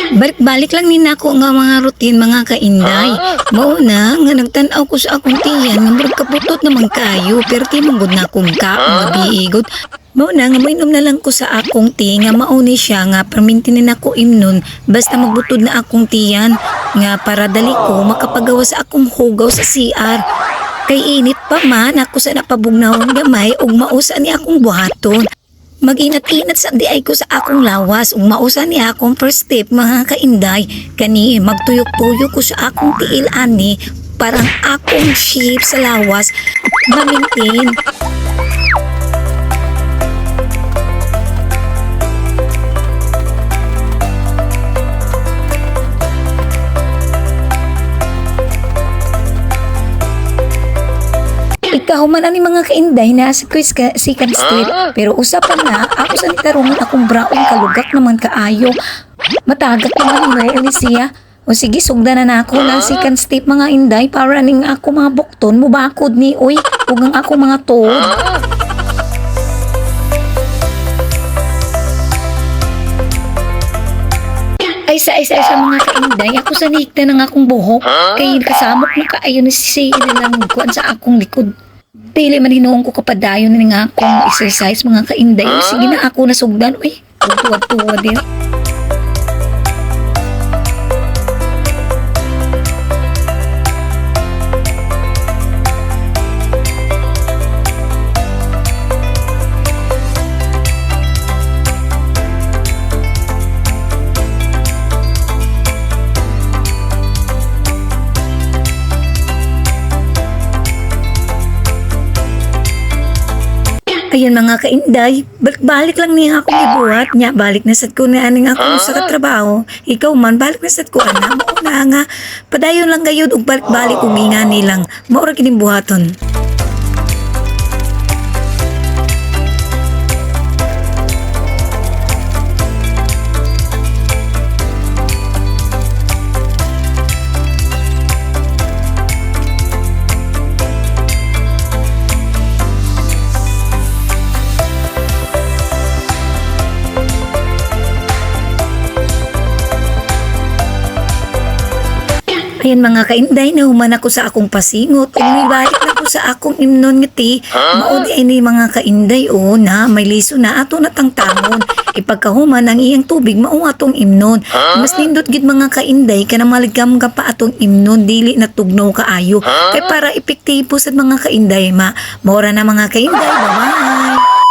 Balik-balik lang ni nako nga mga routine mga kainday. Mauna nga nagtan-aw ko sa akong tiyan nga murag kaputot naman kayo pero di man gud na akong ka nga biigod. Mauna nga mainom na lang ko sa akong ti nga mauni siya nga permintinin ako imnon basta magbutod na akong tiyan nga para dali ko makapagawa sa akong hugaw sa CR. Kay init pa man ako sa napabugnawon gamay ug mausa ni akong buhaton. Mag-inat-inat sa diay ko sa akong lawas ug mausa ni akong first step mga kainday kani magtuyok-tuyok ko sa akong tiil ani parang akong ship sa lawas mamintin. Ikaw man ani mga kainday na sa Chris Second Street pero usapan na ako sa nitarungan akong braong kalugak naman kaayo matagak naman ni Alicia o sige sugdan na ako na second step mga inday para ning ako mga bukton mubakod ni uy ug ang ako mga tuod. Ay sa mga kainday ako sa nikta ng akong buhok kay kasamok na kaayo ni si nilang kuan sa akong likod. Dili man hinuong ko kapadayon ni nga akong exercise mga kainday. Sige na ako nasugdan. Uy, tuwad-tuwad din. Ayan mga kainday, balik lang niya ako gibuhat niya, balik na sad ko na aning ako sa katrabaho. Ikaw man, balik na sad ko ana, mauna nga, padayon lang gayud ug balik-balik ug inga nilang, maura kining buhaton. Ayan mga kainday, nahuman ako sa akong pasingot. Umibalik na ako sa akong imnon ngiti. Maudi ay ni mga kainday o na may liso na ato na tangtangon. Ipagkahuman ang iyang tubig mao atong imnon. Mas nindot gid mga kainday kana maligam ka pa atong imnon dili na tugnaw kaayo. Kay para epektibo sa mga kainday maura na mga kainday. Bye-bye.